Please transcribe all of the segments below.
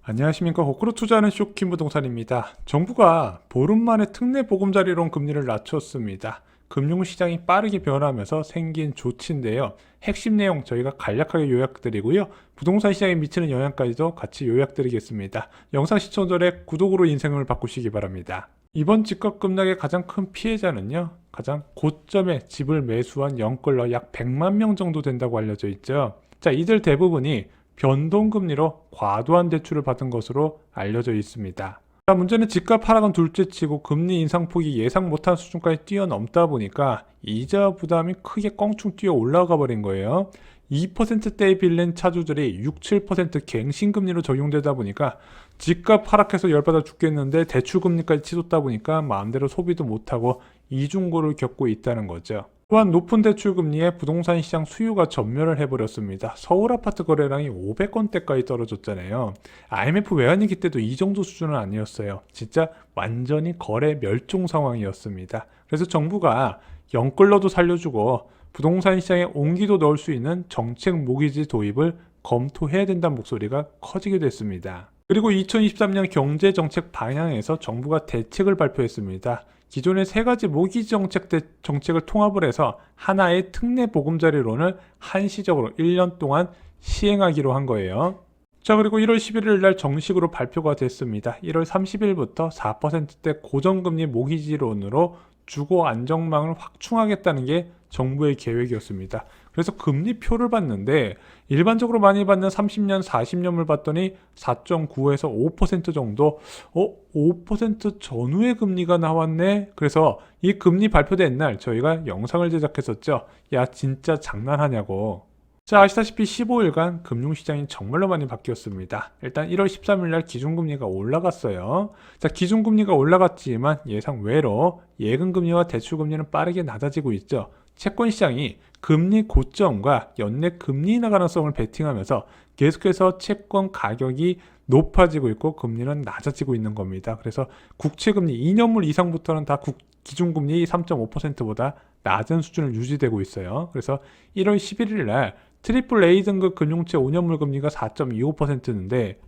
안녕하십니까. 거꾸로 투자하는 쇼킹 부동산입니다. 정부가 보름 만에 특례 보금자리론 금리를 낮췄습니다. 금융시장이 빠르게 변하면서 생긴 조치인데요. 핵심 내용 저희가 간략하게 요약드리고요. 부동산 시장에 미치는 영향까지도 같이 요약드리겠습니다. 영상 시청 전에 구독으로 인생을 바꾸시기 바랍니다. 이번 집값 급락의 가장 큰 피해자는요, 가장 고점에 집을 매수한 영끌러 약 100만 명 정도 된다고 알려져 있죠. 자, 이들 대부분이 변동금리로 과도한 대출을 받은 것으로 알려져 있습니다. 자, 문제는 집값 하락은 둘째치고 금리 인상폭이 예상 못한 수준까지 뛰어넘다 보니까 이자 부담이 크게 껑충 뛰어 올라가 버린 거예요. 2%대에 빌린 차주들이 6, 7% 갱신금리로 적용되다 보니까 집값 하락해서 열받아 죽겠는데 대출금리까지 치솟다 보니까 마음대로 소비도 못하고 이중고를 겪고 있다는 거죠. 또한 높은 대출금리에 부동산 시장 수요가 전멸을 해버렸습니다. 서울 아파트 거래량이 500건대까지 떨어졌잖아요. IMF 외환위기 때도 이 정도 수준은 아니었어요. 진짜 완전히 거래 멸종 상황이었습니다. 그래서 정부가 영끌러도 살려주고 부동산 시장에 온기도 넣을 수 있는 정책 모기지 도입을 검토해야 된다는 목소리가 커지게 됐습니다. 그리고 2023년 경제정책 방향에서 정부가 대책을 발표했습니다. 기존의 세 가지 모기지 정책을 통합을 해서 하나의 특례 보금자리론을 한시적으로 1년 동안 시행하기로 한 거예요. 자, 그리고 1월 11일 날 정식으로 발표가 됐습니다. 1월 30일부터 4%대 고정금리 모기지론으로 주거 안정망을 확충하겠다는 게 정부의 계획이었습니다. 그래서 금리표를 봤는데 일반적으로 많이 받는 30년, 40년을 봤더니 4.9에서 5% 정도 5% 전후의 금리가 나왔네. 그래서 이 금리 발표된 날 저희가 영상을 제작했었죠. 야, 진짜 장난하냐고. 자, 아시다시피 15일간 금융시장이 정말로 많이 바뀌었습니다. 일단 1월 13일 날 기준금리가 올라갔어요. 자, 기준금리가 올라갔지만 예상 외로 예금금리와 대출금리는 빠르게 낮아지고 있죠. 채권시장이 금리 고점과 연내 금리 인하 가능성을 베팅하면서 계속해서 채권 가격이 높아지고 있고 금리는 낮아지고 있는 겁니다. 그래서 국채금리 2년물 이상부터는 다 기준금리 3.5%보다 낮은 수준을 유지되고 있어요. 그래서 1월 11일 날 트리플 A 등급 금융채 5년물 금리가 4.25%인데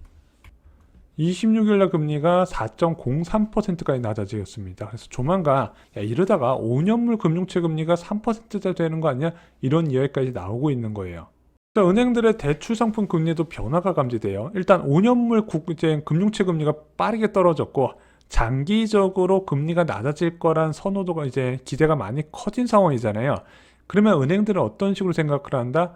26일 날 금리가 4.03%까지 낮아지겠습니다. 그래서 조만간 이러다가 5년물 금융채 금리가 3%대 되는 거 아니야? 이런 이야기까지 나오고 있는 거예요. 은행들의 대출 상품 금리도 변화가 감지돼요. 일단 5년물 금융채 금리가 빠르게 떨어졌고 장기적으로 금리가 낮아질 거란 선호도가 기대가 많이 커진 상황이잖아요. 그러면 은행들은 어떤 식으로 생각을 한다?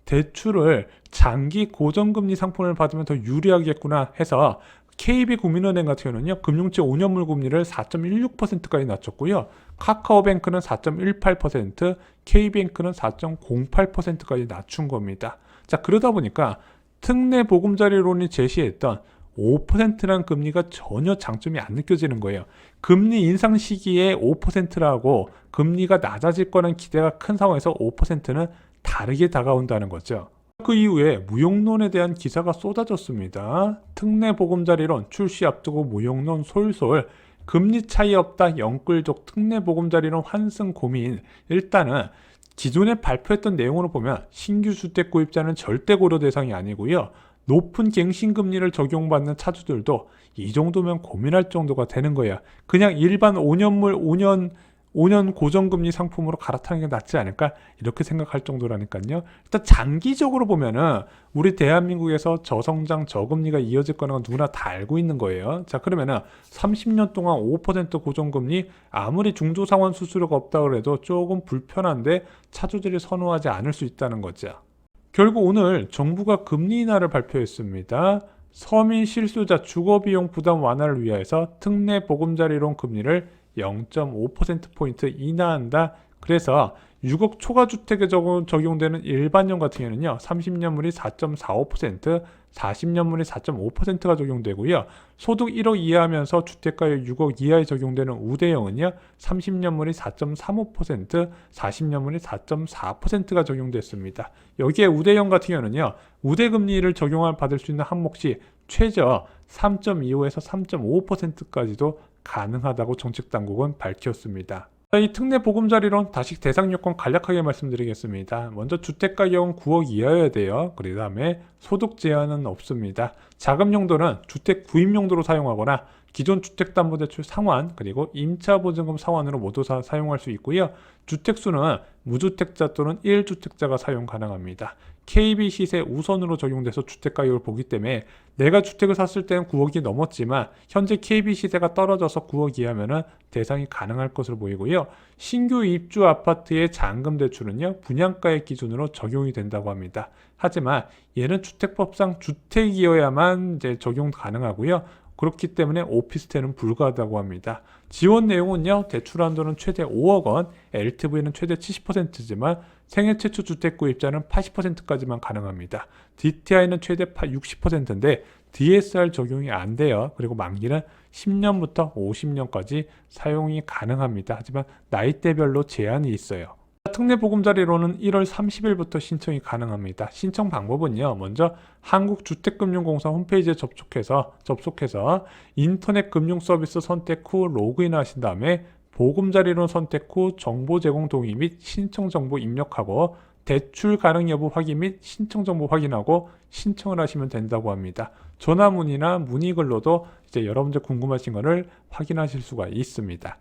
대출을 장기 고정금리 상품을 받으면 더 유리하겠구나 해서 KB국민은행 같은 경우는요, 금융채 5년물 금리를 4.16%까지 낮췄고요. 카카오뱅크는 4.18%, K뱅크는 4.08%까지 낮춘 겁니다. 자, 그러다 보니까 특례 보금자리론이 제시했던 5%라는 금리가 전혀 장점이 안 느껴지는 거예요. 금리 인상 시기에 5%라고 금리가 낮아질 거라는 기대가 큰 상황에서 5%는 다르게 다가온다는 거죠. 그 이후에 무용론에 대한 기사가 쏟아졌습니다. 특례 보금자리론 출시 앞두고 무용론 솔솔, 금리 차이 없다 영끌족 특례 보금자리론 환승 고민. 일단은 기존에 발표했던 내용으로 보면 신규 주택 구입자는 절대 고려 대상이 아니고요. 높은 갱신금리를 적용받는 차주들도 이 정도면 고민할 정도가 되는 거예요. 그냥 일반 5년 고정금리 상품으로 갈아타는 게 낫지 않을까? 이렇게 생각할 정도라니까요. 일단 장기적으로 보면은 우리 대한민국에서 저성장 저금리가 이어질 거는 누구나 다 알고 있는 거예요. 자, 그러면은 30년 동안 5% 고정금리 아무리 중도상환 수수료가 없다고 해도 조금 불편한데 차주들이 선호하지 않을 수 있다는 거죠. 결국 오늘 정부가 금리 인하를 발표했습니다. 서민 실수자 주거비용 부담 완화를 위해서 특례 보금자리론 금리를 0.5%포인트 인하한다. 그래서 6억 초과 주택에 적용되는 일반형 같은 경우는요, 30년물이 4.45%, 40년물이 4.5%가 적용되고요. 소득 1억 이하면서 주택가율 6억 이하에 적용되는 우대형은요, 30년물이 4.35%, 40년물이 4.4%가 적용됐습니다. 여기에 우대형 같은 경우는요, 우대금리를 받을 수 있는 항목시 최저 3.25에서 3.5%까지도 가능하다고 정책당국은 밝혔습니다. 자, 이 특례 보금자리론 다시 대상 요건 간략하게 말씀드리겠습니다. 먼저 주택 가격은 9억 이하여야 돼요. 그 다음에 소득 제한은 없습니다. 자금 용도는 주택 구입 용도로 사용하거나 기존 주택담보대출 상환 그리고 임차보증금 상환으로 모두 사용할 수 있고요. 주택수는 무주택자 또는 1주택자가 사용 가능합니다. KB 시세 우선으로 적용돼서 주택 가격을 보기 때문에 내가 주택을 샀을 때는 9억이 넘었지만 현재 KB 시세가 떨어져서 9억 이하면은 대상이 가능할 것으로 보이고요. 신규 입주 아파트의 잔금 대출은요, 분양가의 기준으로 적용이 된다고 합니다. 하지만 얘는 주택법상 주택이어야만 이제 적용 가능하고요. 그렇기 때문에 오피스텔은 불가하다고 합니다. 지원 내용은요, 대출 한도는 최대 5억 원, LTV는 최대 70%지만 생애 최초 주택 구입자는 80%까지만 가능합니다. DTI는 최대 60%인데 DSR 적용이 안 돼요. 그리고 만기는 10년부터 50년까지 사용이 가능합니다. 하지만 나이대별로 제한이 있어요. 특례보금자리로는 1월 30일부터 신청이 가능합니다. 신청 방법은요, 먼저 한국주택금융공사 홈페이지에 접속해서 인터넷 금융 서비스 선택 후 로그인 하신 다음에 보금자리론 선택 후 정보 제공 동의 및 신청 정보 입력하고 대출 가능 여부 확인 및 신청 정보 확인하고 신청을 하시면 된다고 합니다. 전화 문의나 문의글로도 이제 여러분들 궁금하신 것을 확인하실 수가 있습니다.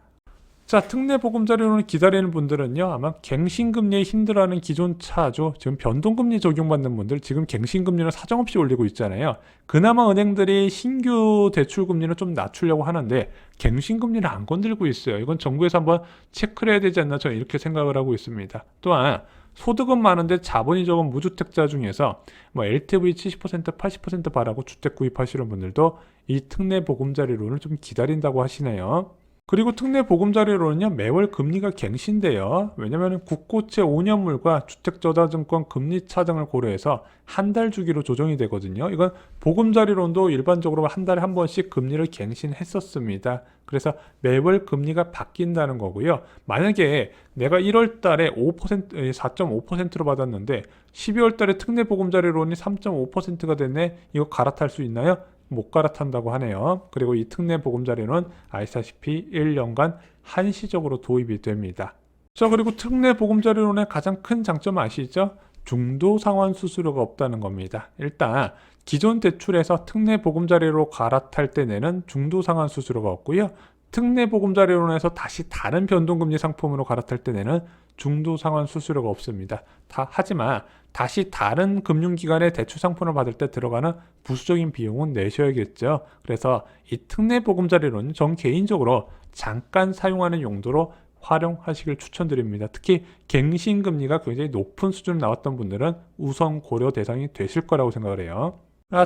자, 특례보금자리론을 기다리는 분들은요, 아마 갱신금리에 힘들어하는 기존 차주, 지금 변동금리 적용받는 분들, 지금 갱신금리는 사정없이 올리고 있잖아요. 그나마 은행들이 신규 대출금리를 좀 낮추려고 하는데 갱신금리를 안 건들고 있어요. 이건 정부에서 한번 체크를 해야 되지 않나, 저는 이렇게 생각을 하고 있습니다. 또한 소득은 많은데 자본이 적은 무주택자 중에서 LTV 70%, 80% 바라고 주택 구입하시는 분들도 이 특례보금자리론을 좀 기다린다고 하시네요. 그리고 특례보금자리론은요, 매월 금리가 갱신돼요. 왜냐하면 국고채 5년물과 주택저자증권 금리 차등을 고려해서 한 달 주기로 조정이 되거든요. 이건 보금자리론도 일반적으로 한 달에 한 번씩 금리를 갱신했었습니다. 그래서 매월 금리가 바뀐다는 거고요. 만약에 내가 1월 달에 4.5%로 받았는데 12월 달에 특례보금자리론이 3.5%가 됐네. 이거 갈아탈 수 있나요? 못 갈아탄다고 하네요. 그리고 이 특례보금자리는 아시다시피 1년간 한시적으로 도입이 됩니다. 자, 그리고 특례보금자리론의 가장 큰 장점 아시죠? 중도상환 수수료가 없다는 겁니다. 일단 기존 대출에서 특례보금자리로 갈아탈 때 내는 중도상환 수수료가 없고요. 특례보금자리론에서 다시 다른 변동금리 상품으로 갈아탈 때 내는 중도상환 수수료가 없습니다. 하지만 다시 다른 금융기관의 대출 상품을 받을 때 들어가는 부수적인 비용은 내셔야겠죠. 그래서 이 특례보금자리론은 전 개인적으로 잠깐 사용하는 용도로 활용하시길 추천드립니다. 특히 갱신금리가 굉장히 높은 수준 나왔던 분들은 우선 고려 대상이 되실 거라고 생각을 해요.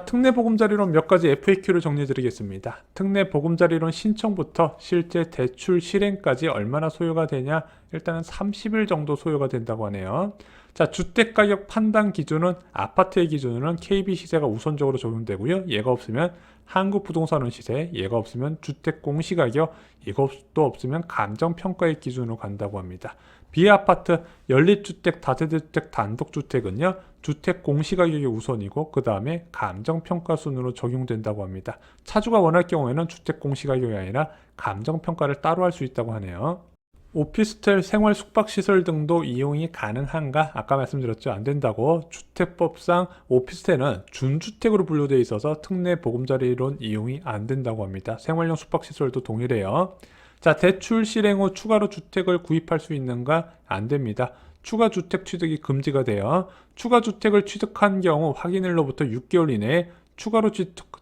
특례보금자리론 몇 가지 FAQ를 정리해드리겠습니다. 특례보금자리론 신청부터 실제 대출 실행까지 얼마나 소요가 되냐? 일단은 30일 정도 소요가 된다고 하네요. 자, 주택가격 판단 기준은 아파트의 기준으로는 KB 시세가 우선적으로 적용되고요. 얘가 없으면 한국부동산원 시세, 얘가 없으면 주택 공시가격, 이것도 없으면 감정평가의 기준으로 간다고 합니다. 비아파트, 연립주택, 다세대주택, 단독주택은요, 주택 공시가격이 우선이고 그 다음에 감정평가 순으로 적용된다고 합니다. 차주가 원할 경우에는 주택 공시가격이 아니라 감정평가를 따로 할 수 있다고 하네요. 오피스텔, 생활 숙박시설 등도 이용이 가능한가? 아까 말씀드렸죠. 안 된다고. 주택법상 오피스텔은 준주택으로 분류되어 있어서 특례보금자리론 이용이 안 된다고 합니다. 생활용 숙박시설도 동일해요. 자, 대출 실행 후 추가로 주택을 구입할 수 있는가? 안 됩니다. 추가 주택 취득이 금지가 돼요. 추가 주택을 취득한 경우 확인일로부터 6개월 이내에 추가로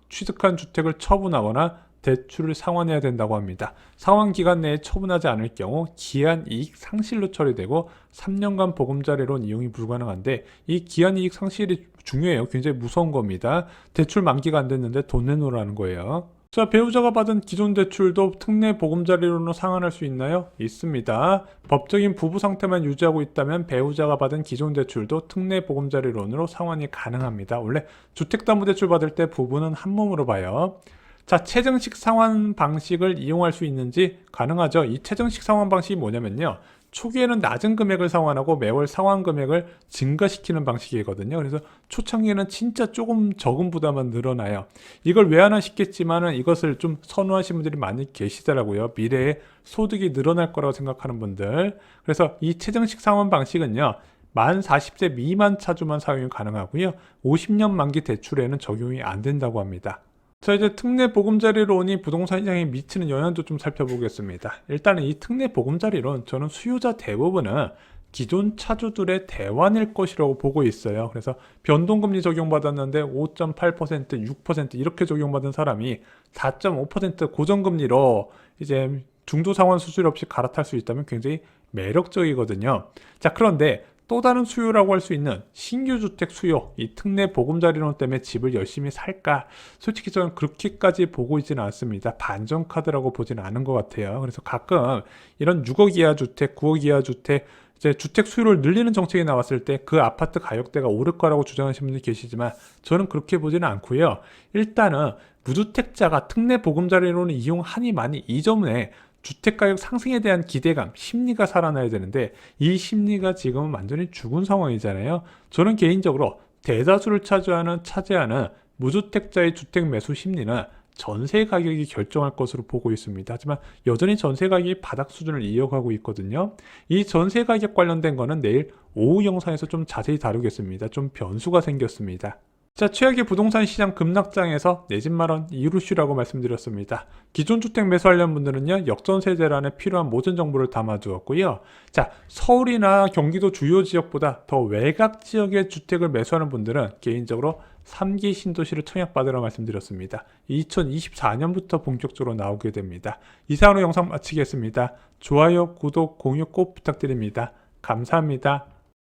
취득한 주택을 처분하거나 대출을 상환해야 된다고 합니다. 상환 기간 내에 처분하지 않을 경우 기한 이익 상실로 처리되고 3년간 보금자리론 이용이 불가능한데 이 기한 이익 상실이 중요해요. 굉장히 무서운 겁니다. 대출 만기가 안 됐는데 돈 내놓으라는 거예요. 자, 배우자가 받은 기존 대출도 특례보금자리론으로 상환할 수 있나요? 있습니다. 법적인 부부 상태만 유지하고 있다면 배우자가 받은 기존 대출도 특례보금자리론으로 상환이 가능합니다. 원래 주택담보대출 받을 때 부부는 한 몸으로 봐요. 자, 최정식 상환 방식을 이용할 수 있는지 가능하죠. 이 최정식 상환 방식이 뭐냐면요, 초기에는 낮은 금액을 상환하고 매월 상환 금액을 증가시키는 방식이거든요. 그래서 초창기에는 진짜 조금 적은 부담은 늘어나요. 이걸 왜 하나 싶겠지만은 이것을 좀 선호하시는 분들이 많이 계시더라고요. 미래에 소득이 늘어날 거라고 생각하는 분들. 그래서 이 최정식 상환 방식은요. 만 40세 미만 차주만 사용이 가능하고요. 50년 만기 대출에는 적용이 안 된다고 합니다. 자, 이제 특례 보금자리론이 부동산 시장에 미치는 영향도 좀 살펴보겠습니다. 일단은 이 특례 보금자리론, 저는 수요자 대부분은 기존 차주들의 대환일 것이라고 보고 있어요. 그래서 변동금리 적용받았는데 5.8%, 6% 이렇게 적용받은 사람이 4.5% 고정금리로 이제 중도 상환 수수료 없이 갈아탈 수 있다면 굉장히 매력적이거든요. 자, 그런데 또 다른 수요라고 할 수 있는 신규 주택 수요, 이 특례 보금자리론 때문에 집을 열심히 살까? 솔직히 저는 그렇게까지 보고 있지는 않습니다. 반전 카드라고 보지는 않은 것 같아요. 그래서 가끔 이런 6억 이하 주택, 9억 이하 주택, 이제 주택 수요를 늘리는 정책이 나왔을 때 그 아파트 가격대가 오를 거라고 주장하시는 분들이 계시지만 저는 그렇게 보지는 않고요. 일단은 무주택자가 특례 보금자리론을 이용하니 많이 이전에 주택가격 상승에 대한 기대감, 심리가 살아나야 되는데 이 심리가 지금은 완전히 죽은 상황이잖아요. 저는 개인적으로 대다수를 차지하는 무주택자의 주택 매수 심리는 전세 가격이 결정할 것으로 보고 있습니다. 하지만 여전히 전세 가격이 바닥 수준을 이어가고 있거든요. 이 전세 가격 관련된 거는 내일 오후 영상에서 좀 자세히 다루겠습니다. 좀 변수가 생겼습니다. 자, 최악의 부동산 시장 급락장에서 내 집 마련 이루시라고 말씀드렸습니다. 기존 주택 매수하려는 분들은요, 역전세 대란에 필요한 모든 정보를 담아두었고요. 자, 서울이나 경기도 주요 지역보다 더 외곽 지역의 주택을 매수하는 분들은 개인적으로 3기 신도시를 청약받으라 말씀드렸습니다. 2024년부터 본격적으로 나오게 됩니다. 이상으로 영상 마치겠습니다. 좋아요, 구독, 공유 꼭 부탁드립니다. 감사합니다.